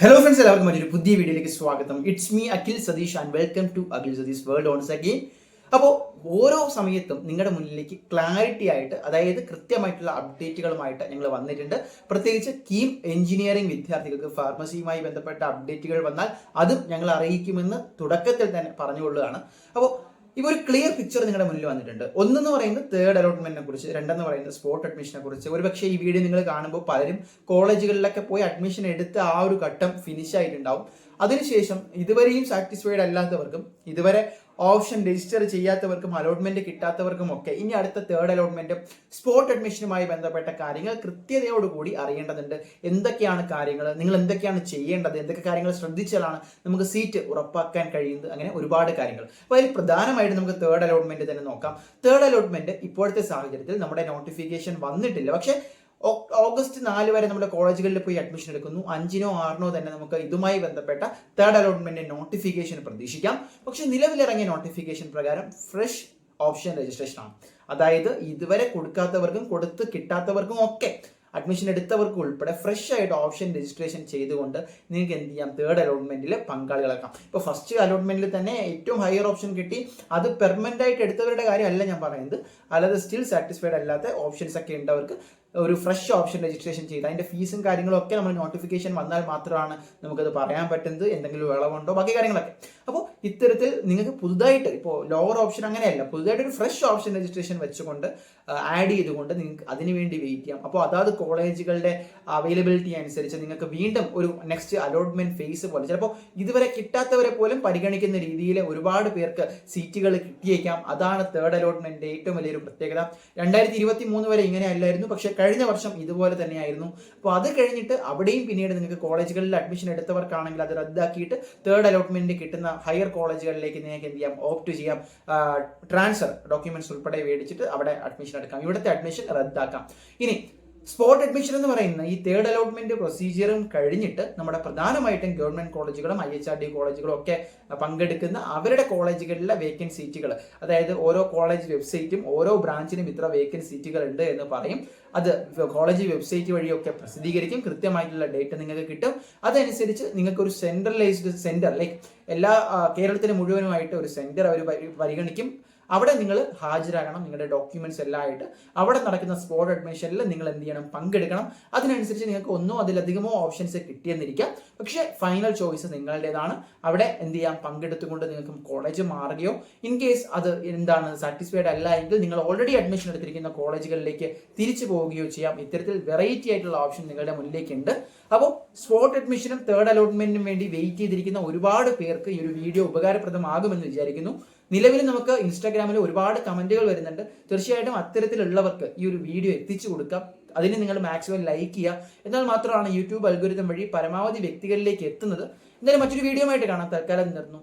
Hello friends, എല്ലാവർക്കും മറ്റൊരു പുതിയ വീഡിയോയിലേക്ക് സ്വാഗതം. It's me Akhil Satheesh and welcome to Akhil Satheesh world once again. അപ്പോൾ ഓരോ സമയത്തും നിങ്ങളുടെ മുന്നിലേക്ക് ക്ലാരിറ്റി ആയിട്ട്, അതായത് കൃത്യമായിട്ടുള്ള അപ്ഡേറ്റുകളുമായിട്ട് ഞങ്ങൾ വന്നിട്ടുണ്ട്. പ്രത്യേകിച്ച് കീം എഞ്ചിനീയറിംഗ് വിദ്യാർത്ഥികൾക്ക് ഫാർമസിയുമായി ബന്ധപ്പെട്ട അപ്ഡേറ്റുകൾ വന്നാൽ അതും ഞങ്ങൾ അറിയിക്കുമെന്ന് തുടക്കത്തിൽ തന്നെ പറഞ്ഞുകൊള്ളുകയാണ്. അപ്പോൾ ഇപ്പോൾ ഒരു ക്ലിയർ പിക്ചർ നിങ്ങളുടെ മുന്നിൽ വന്നിട്ടുണ്ട്. ഒന്നെന്ന് പറയുന്നത് തേർഡ് അലോട്ട്മെന്റിനെ കുറിച്ച്, രണ്ടെന്ന് പറയുന്നത് സ്പോട്ട് അഡ്മിഷനെ കുറിച്ച്. ഒരുപക്ഷെ ഈ വീഡിയോ നിങ്ങൾ കാണുമ്പോൾ പലരും കോളേജുകളിലൊക്കെ പോയി അഡ്മിഷൻ എടുത്ത് ആ ഒരു ഘട്ടം ഫിനിഷ് ആയിട്ടുണ്ടാവും. അതിനുശേഷം ഇതുവരെയും സാറ്റിസ്ഫൈഡ് അല്ലാത്തവർക്കും, ഇതുവരെ ഓപ്ഷൻ രജിസ്റ്റർ ചെയ്യാത്തവർക്കും, അലോട്ട്മെന്റ് കിട്ടാത്തവർക്കും ഒക്കെ ഇനി അടുത്ത തേർഡ് അലോട്ട്മെന്റ് സ്പോട്ട് അഡ്മിഷനുമായി ബന്ധപ്പെട്ട കാര്യങ്ങൾ കൃത്യതയോടുകൂടി അറിയേണ്ടതുണ്ട്. എന്തൊക്കെയാണ് കാര്യങ്ങൾ, നിങ്ങൾ എന്തൊക്കെയാണ് ചെയ്യേണ്ടത്, എന്തൊക്കെ കാര്യങ്ങൾ ശ്രദ്ധിച്ചാലാണ് നമുക്ക് സീറ്റ് ഉറപ്പാക്കാൻ കഴിയുന്നത്, അങ്ങനെ ഒരുപാട് കാര്യങ്ങൾ. അപ്പോൾ അതിൽ പ്രധാനമായിട്ട് നമുക്ക് തേർഡ് അലോട്ട്മെന്റ് തന്നെ നോക്കാം. തേർഡ് അലോട്ട്മെന്റ് ഇപ്പോഴത്തെ സാഹചര്യത്തിൽ നമ്മുടെ നോട്ടിഫിക്കേഷൻ വന്നിട്ടില്ല. പക്ഷേ ഓഗസ്റ്റ് 4 വരെ നമ്മുടെ കോളേജുകളിൽ പോയി അഡ്മിഷൻ എടുക്കുന്നു. 5-നോ 6-നോ തന്നെ നമുക്ക് ഇതുമായി ബന്ധപ്പെട്ട തേർഡ് അലോട്ട്മെന്റ് നോട്ടിഫിക്കേഷൻ പ്രതീക്ഷിക്കാം. പക്ഷെ നിലവിലിറങ്ങിയ നോട്ടിഫിക്കേഷൻ പ്രകാരം ഫ്രഷ് ഓപ്ഷൻ രജിസ്ട്രേഷൻ ആണ്. അതായത് ഇതുവരെ കൊടുക്കാത്തവർക്കും കൊടുത്ത് കിട്ടാത്തവർക്കും ഒക്കെ, അഡ്മിഷൻ എടുത്തവർക്ക് ഉൾപ്പെടെ ഫ്രഷ് ആയിട്ട് ഓപ്ഷൻ രജിസ്ട്രേഷൻ ചെയ്തുകൊണ്ട് നിങ്ങൾക്ക് എന്ത് ചെയ്യാം, തേർഡ് അലോട്ട്മെന്റിൽ പങ്കാളികളാക്കാം. ഇപ്പോൾ ഫസ്റ്റ് അലോട്ട്മെന്റിൽ തന്നെ ഏറ്റവും ഹയർ ഓപ്ഷൻ കിട്ടി, അത് പെർമനന്റ് ആയിട്ട് എടുത്തവരുടെ കാര്യമല്ല ഞാൻ പറയുന്നത്. അല്ലാതെ സ്റ്റിൽ സാറ്റിസ്ഫൈഡ് അല്ലാത്ത ഓപ്ഷൻസ് ഒക്കെ ഉണ്ടവർക്ക് ഒരു ഫ്രഷ് ഓപ്ഷൻ രജിസ്ട്രേഷൻ ചെയ്ത് അതിന്റെ ഫീസും കാര്യങ്ങളും ഒക്കെ നമ്മൾ നോട്ടിഫിക്കേഷൻ വന്നാൽ മാത്രമാണ് നമുക്കത് പറയാൻ പറ്റുന്നത്, എന്തെങ്കിലും വിളവുണ്ടോ, ബാക്കി കാര്യങ്ങളൊക്കെ. അപ്പോൾ ഇത്തരത്തിൽ നിങ്ങൾക്ക് പുതുതായിട്ട്, ഇപ്പോൾ ലോവർ ഓപ്ഷൻ അങ്ങനെയല്ല, പുതുതായിട്ട് ഒരു ഫ്രഷ് ഓപ്ഷൻ രജിസ്ട്രേഷൻ വെച്ചുകൊണ്ട് ആഡ് ചെയ്തുകൊണ്ട് നിങ്ങൾക്ക് അതിന് വേണ്ടി വെയിറ്റ് ചെയ്യാം. അപ്പോൾ അതാത് കോളേജുകളുടെ അവൈലബിലിറ്റി അനുസരിച്ച് നിങ്ങൾക്ക് വീണ്ടും ഒരു നെക്സ്റ്റ് അലോട്ട്മെന്റ് ഫേസ് പോലെ, ചിലപ്പോൾ ഇതുവരെ കിട്ടാത്തവരെ പോലും പരിഗണിക്കുന്ന രീതിയിൽ ഒരുപാട് പേർക്ക് സീറ്റുകൾ കിട്ടിയേക്കാം. അതാണ് തേർഡ് അലോട്ട്മെന്റ് ഏറ്റവും വലിയൊരു പ്രത്യേകത. 2023 വരെ ഇങ്ങനെ അല്ലായിരുന്നു, പക്ഷെ കഴിഞ്ഞ വർഷം ഇതുപോലെ തന്നെയായിരുന്നു. അപ്പോൾ അത് കഴിഞ്ഞിട്ട് അവിടെയും പിന്നീട് നിങ്ങൾക്ക് കോളേജുകളിൽ അഡ്മിഷൻ എടുത്തവർക്കാണെങ്കിൽ അത് റദ്ദാക്കിയിട്ട് തേർഡ് അലോട്ട്മെന്റ് കിട്ടുന്ന ഹയർ കോളേജുകളിലേക്ക് നിങ്ങൾക്ക് എന്ത് ചെയ്യാം, ഓപ്റ്റ് ചെയ്യാം. ട്രാൻസ്ഫർ ഡോക്യുമെന്റ്സ് ഉൾപ്പെടെ മേടിച്ചിട്ട് അവിടെ അഡ്മിഷൻ എടുക്കാം. ഇവിടുത്തെ അഡ്മിഷൻ റദ്ദാക്കാം. ഇനി സ്പോട്ട് അഡ്മിഷൻ എന്ന് പറയുന്ന ഈ തേർഡ് അലോട്ട്മെന്റ് പ്രൊസീജിയറും കഴിഞ്ഞിട്ട് നമ്മുടെ പ്രധാനമായിട്ടും ഗവൺമെന്റ് കോളേജുകളും IHRD കോളേജുകളും ഒക്കെ പങ്കെടുക്കുന്ന അവരുടെ കോളേജുകളിലെ വേക്കൻറ്റ് സീറ്റുകൾ, അതായത് ഓരോ കോളേജ് വെബ്സൈറ്റും ഓരോ ബ്രാഞ്ചിനും ഇത്ര വേക്കൻറ്റ് സീറ്റുകൾ ഉണ്ട് എന്ന് പറയും. അത് കോളേജ് വെബ്സൈറ്റ് വഴിയൊക്കെ പ്രസിദ്ധീകരിക്കും. കൃത്യമായിട്ടുള്ള ഡേറ്റ് നിങ്ങൾക്ക് കിട്ടും. അതനുസരിച്ച് നിങ്ങൾക്ക് ഒരു സെൻട്രലൈസ്ഡ് സെന്റർ, ലൈക്ക് എല്ലാ കേരളത്തിന് മുഴുവനുമായിട്ട് ഒരു സെന്റർ അവർ പരിഗണിക്കും. അവിടെ നിങ്ങൾ ഹാജരാകണം, നിങ്ങളുടെ ഡോക്യുമെന്റ്സ് എല്ലാം ആയിട്ട്. അവിടെ നടക്കുന്ന സ്പോട്ട് അഡ്മിഷനിൽ നിങ്ങൾ എന്ത് ചെയ്യണം, പങ്കെടുക്കണം. അതിനനുസരിച്ച് നിങ്ങൾക്ക് ഒന്നോ അതിലധികമോ ഓപ്ഷൻസ് കിട്ടിയെന്നിരിക്കാം, പക്ഷേ ഫൈനൽ ചോയ്സ് നിങ്ങളുടേതാണ്. അവിടെ എന്ത് ചെയ്യാം, പങ്കെടുത്തുകൊണ്ട് നിങ്ങൾക്ക് കോളേജ് മാറുകയോ, ഇൻ കേസ് അത് എന്താണ് സാറ്റിസ്ഫൈഡ് അല്ല എങ്കിൽ നിങ്ങൾ ഓൾറെഡി അഡ്മിഷൻ എടുത്തിരിക്കുന്ന കോളേജുകളിലേക്ക് തിരിച്ചു പോവുകയോ ചെയ്യാം. ഇത്തരത്തിൽ വെറൈറ്റി ആയിട്ടുള്ള ഓപ്ഷൻ നിങ്ങളുടെ മുന്നിലേക്ക് ഉണ്ട്. അപ്പോൾ സ്പോട്ട് അഡ്മിഷനും തേർഡ് അലോട്ട്മെന്റിനും വേണ്ടി വെയിറ്റ് ചെയ്തിരിക്കുന്ന ഒരുപാട് പേർക്ക് ഈ ഒരു വീഡിയോ ഉപകാരപ്രദമാകുമെന്ന് വിചാരിക്കുന്നു. നിലവിൽ നമുക്ക് ഇൻസ്റ്റാഗ്രാമിൽ ഒരുപാട് കമന്റുകൾ വരുന്നുണ്ട്. തീർച്ചയായിട്ടും അത്തരത്തിലുള്ളവർക്ക് ഈ ഒരു വീഡിയോ എത്തിച്ചു കൊടുക്കാം. അതിന് നിങ്ങൾ മാക്സിമം ലൈക്ക് ചെയ്യുക. എന്നാൽ മാത്രമാണ് യൂട്യൂബ് അൽഗോരിതം വഴി പരമാവധി വ്യക്തികളിലേക്ക് എത്തുന്നത്. എന്തായാലും മറ്റൊരു വീഡിയോ ആയിട്ട് കാണാം. തൽക്കാലം നിർന്നു.